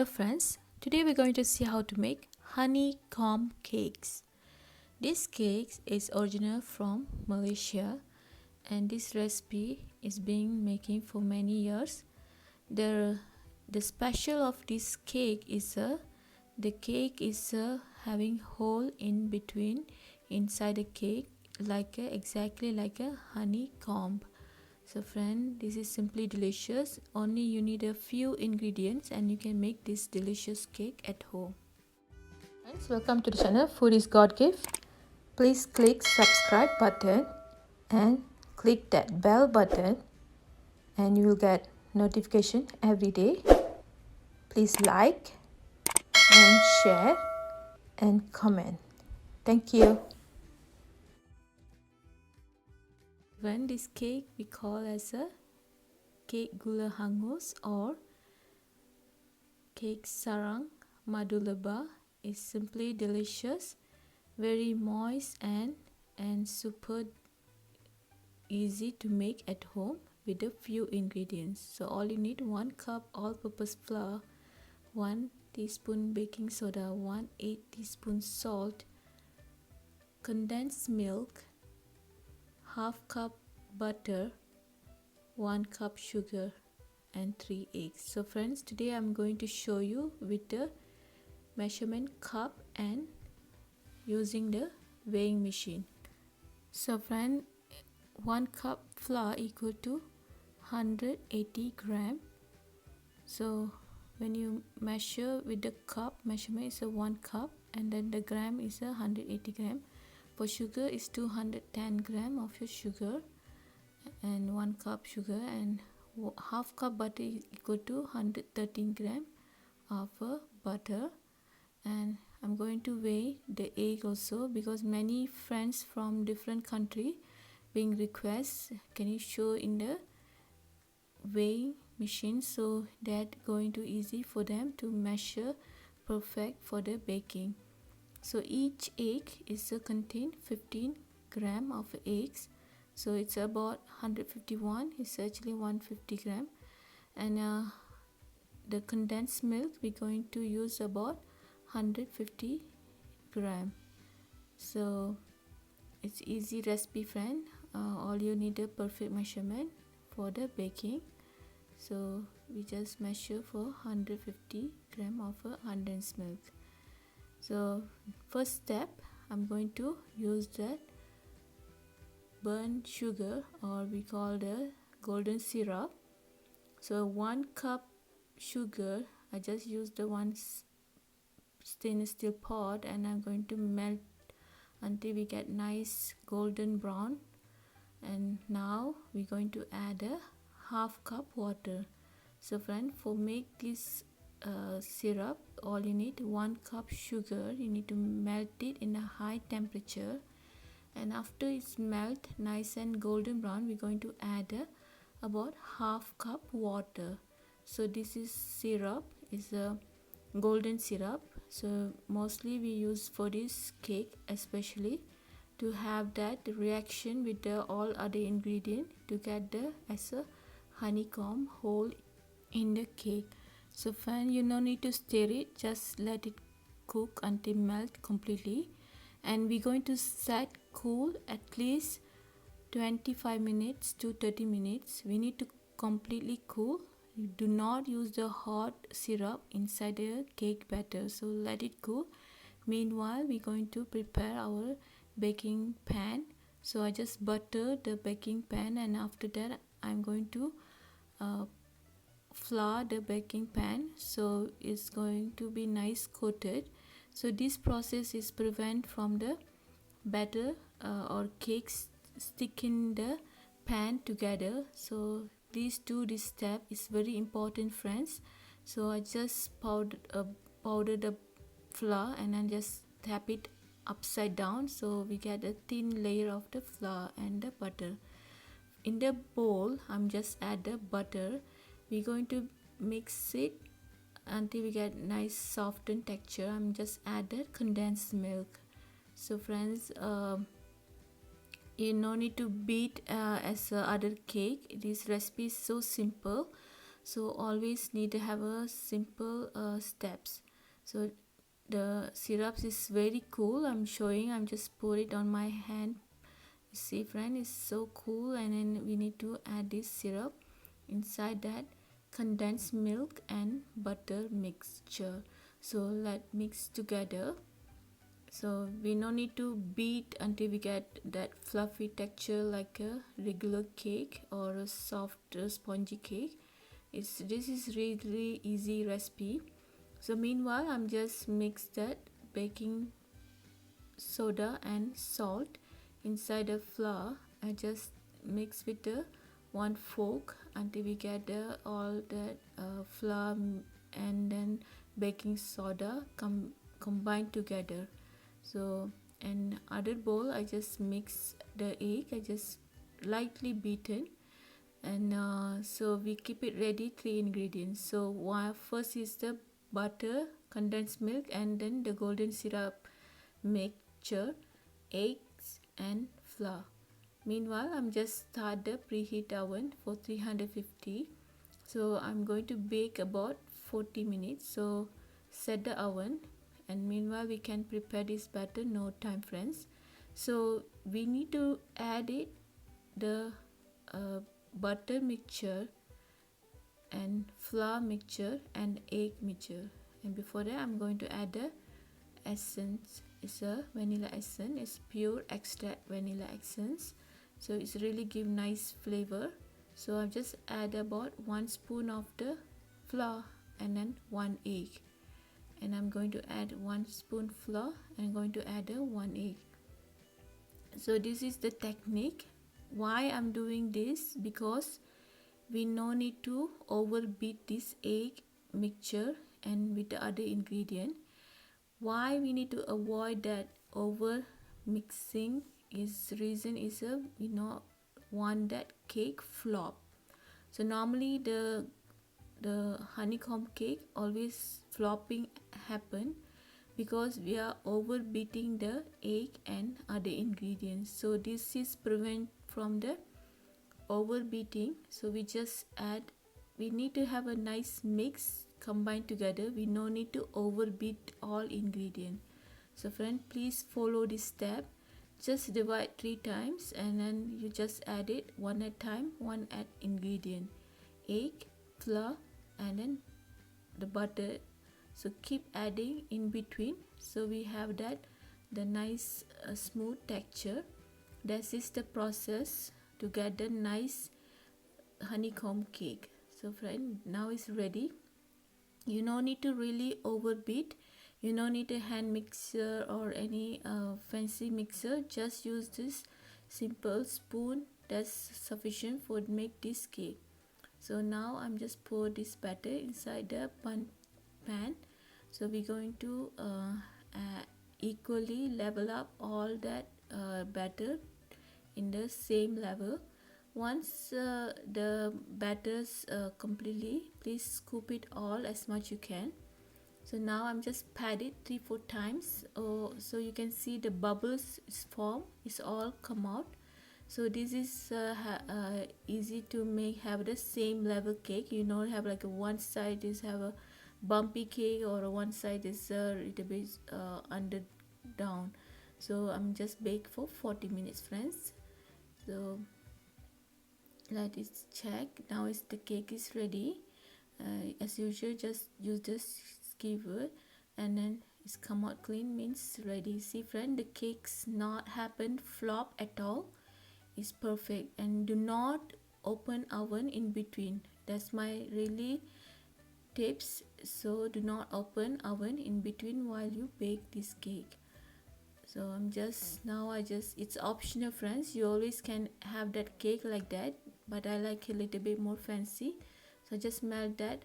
Hello friends, today we're going to see how to make honeycomb cakes. This cake is original from Malaysia and this recipe is being making for many years. The special of this cake is the cake is having hole in between inside the cake exactly like a honeycomb. So friend, this is simply delicious. Only you need a few ingredients and you can make this delicious cake at home. Friends, welcome to the channel Food is God Gift. Please click subscribe button and click that bell button and you will get notification every day. Please like and share and comment. Thank you. When this cake we call as a cake gula hangus or cake sarang madu lebah is simply delicious, very moist and super easy to make at home with a few ingredients. So all you need 1 cup all-purpose flour, 1 teaspoon baking soda, 1/8 teaspoon salt, condensed milk, half cup butter, 1 cup sugar and 3 eggs. So friends, today I'm going to show you with the measurement cup and using the weighing machine. So friend, 1 cup flour equal to 180 gram. So when you measure with the cup, measurement is a 1 cup and then the gram is a 180 gram. For sugar is 210 gram of your sugar and 1 cup sugar, and half cup butter is equal to 113 gram of butter. And I'm going to weigh the egg also because many friends from different country being request can you show in the weighing machine, so that going to easy for them to measure perfect for the baking. So each egg is contain 15 gram of eggs, so it's about 151, it's actually 150 gram. And the condensed milk we're going to use about 150 gram. So it's easy recipe friend, all you need a perfect measurement for the baking. So we just measure for 150 gram of condensed milk. So first step, I'm going to use that burnt sugar, or we call the golden syrup. So 1 cup sugar, I just use the one stainless steel pot and I'm going to melt until we get nice golden brown. And now we're going to add a half cup water. So friend, for make this syrup, all you need 1 cup sugar, you need to melt it in a high temperature, and after it's melt nice and golden brown, we're going to add about half cup water. So this is syrup, is a golden syrup, so mostly we use for this cake especially to have that reaction with the all other ingredient to get the as a honeycomb hole in the cake. So fine, you no need to stir it, just let it cook until melt completely, and we're going to set cool at least 25 minutes to 30 minutes. We need to completely cool. You do not use the hot syrup inside the cake batter, so let it cool. Meanwhile, we're going to prepare our baking pan. So I just butter the baking pan, and after that I'm going to flour the baking pan, so it's going to be nice coated. So this process is prevent from the batter or cakes sticking the pan together. So please do this step, is very important friends. So I just powder the flour and then just tap it upside down, so we get a thin layer of the flour and the butter. In the bowl, I'm just add the butter. We're going to mix it until we get nice softened texture. I'm just added condensed milk. So friends, you no need to beat as other cake. This recipe is so simple, so always need to have a simple steps. So the syrups is very cool. I'm showing, I'm just pour it on my hand. You see friend, it's so cool. And then we need to add this syrup inside that condensed milk and butter mixture. So let mix together. So we no need to beat until we get that fluffy texture like a regular cake or a soft spongy cake. This is really easy recipe. So meanwhile I'm just mix that baking soda and salt inside the flour. I just mix with the one fork until we get all that flour and then baking soda combined together. So in other bowl I just mix the egg. I just lightly beaten, and so we keep it ready. 3 ingredients. So one first is the butter, condensed milk, and then the golden syrup mixture, eggs and flour. Meanwhile I'm just start the preheat oven for 350. So I'm going to bake about 40 minutes. So set the oven, and meanwhile we can prepare this batter. No time friends. So we need to add it the butter mixture and flour mixture and egg mixture. And before that I'm going to add the essence. It's a vanilla essence. It's pure extract vanilla essence, so it's really give nice flavor. So I just add about 1 spoon of the flour and then 1 egg, and I'm going to add 1 spoon flour and I'm going to add 1 egg. So this is the technique. Why I'm doing this? Because we no need to overbeat this egg mixture and with the other ingredient. Why we need to avoid that over mixing is reason is we not want that cake flop. So normally the honeycomb cake always flopping happen because we are overbeating the egg and other ingredients. So this is prevent from the overbeating. So we just add, we need to have a nice mix combined together. We no need to overbeat all ingredient. So friend, please follow this step. Just divide 3 times and then you just add it one at a time. One add ingredient, egg, flour, and then the butter. So keep adding in between, so we have that the nice smooth texture. That is the process to get the nice honeycomb cake. So friend, now it's ready. You no need to really overbeat. You no need a hand mixer or any fancy mixer. Just use this simple spoon. That's sufficient for make this cake. So now I'm just pour this batter inside the pan. So we're going to equally level up all that batter in the same level. Once the batters completely, please scoop it all as much you can. So now I'm just pat it 3-4 times. So you can see the bubbles is formed. It's all come out. So this is easy to make, have the same level cake. You know, have like a one side is have a bumpy cake or one side is a little bit under down. So I'm just bake for 40 minutes friends. So let it check. Now is the cake is ready. As usual, just use the skewer and then it's come out clean, means ready. See friend, the cake's not happen flop at all. It's perfect. And do not open oven in between. That's my really tips. So do not open oven in between while you bake this cake. So I'm just now it's optional friends. You always can have that cake like that, but I like a little bit more fancy. So just melt that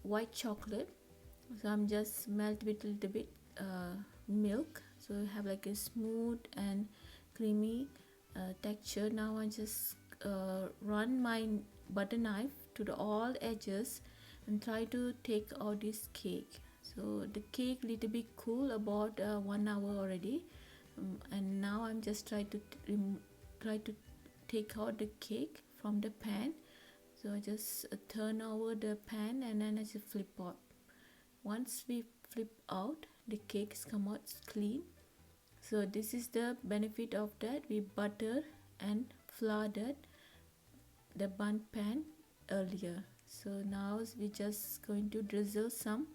white chocolate. So I'm just melt with a little bit milk, so you have like a smooth and creamy texture. Now I just run my butter knife to the all edges and try to take out this cake. So the cake little bit cool about 1 hour already, and now I'm just try to take out the cake from the pan. So just turn over the pan and then I just flip out. Once we flip out, the cakes come out clean. So this is the benefit of that. We butter and flour the bun pan earlier. So now we just going to drizzle some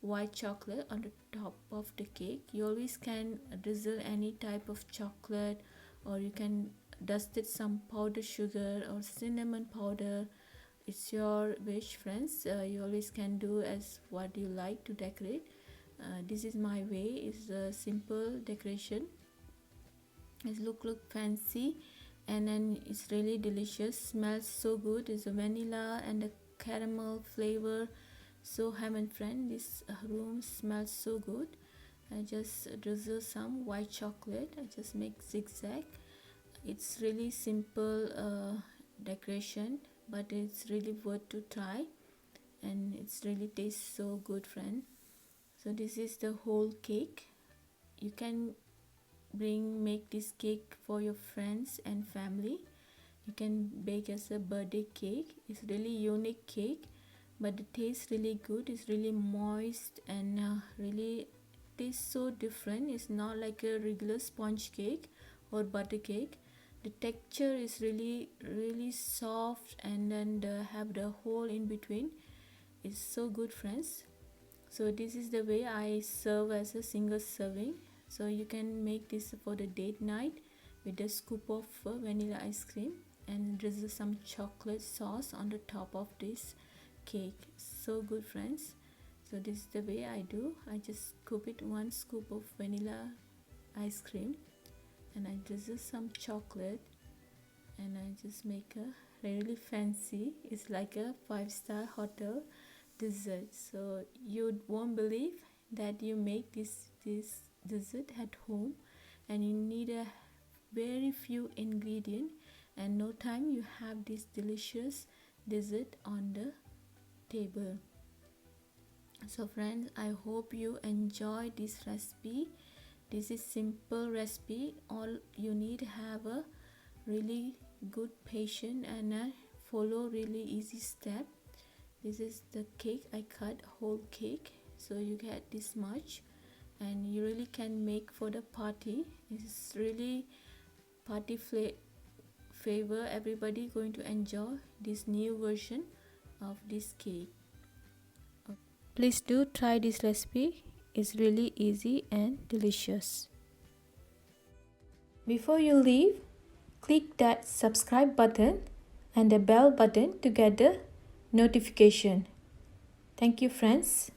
white chocolate on the top of the cake. You always can drizzle any type of chocolate, or you can dust it some powdered sugar or cinnamon powder. It's your wish, friends. You always can do as what you like to decorate. This is my way. It's a simple decoration. It look fancy, and then it's really delicious. Smells so good. It's a vanilla and a caramel flavor. So heaven, friend, this room smells so good. I just drizzle some white chocolate. I just make zigzag. It's really simple decoration, but it's really worth to try, and it's really tastes so good, friend. So this is the whole cake. You can make this cake for your friends and family. You can bake as a birthday cake. It's really unique cake, but the taste really good. It's really moist and really tastes so different. It's not like a regular sponge cake or butter cake. The texture is really soft, and then have the hole in between. It's so good, friends. So this is the way I serve as a single serving. So you can make this for the date night with a scoop of vanilla ice cream and drizzle some chocolate sauce on the top of this cake. So good, friends. So this is the way I do. I just scoop it, one scoop of vanilla ice cream, and I drizzle some chocolate, and I just make a really fancy. It's like a 5-star hotel dessert. So you won't believe that you make this dessert at home, and you need a very few ingredients, and no time you have this delicious dessert on the table. So friends, I hope you enjoy this recipe. This is simple recipe. All you need have a really good patience and follow really easy step. This is the cake. I cut whole cake, so you get this much, and you really can make for the party. It's really party flavor. Everybody going to enjoy this new version of this cake. Please do try this recipe. It's really easy and delicious. Before you leave, click that subscribe button and the bell button to get the notification. Thank you, friends.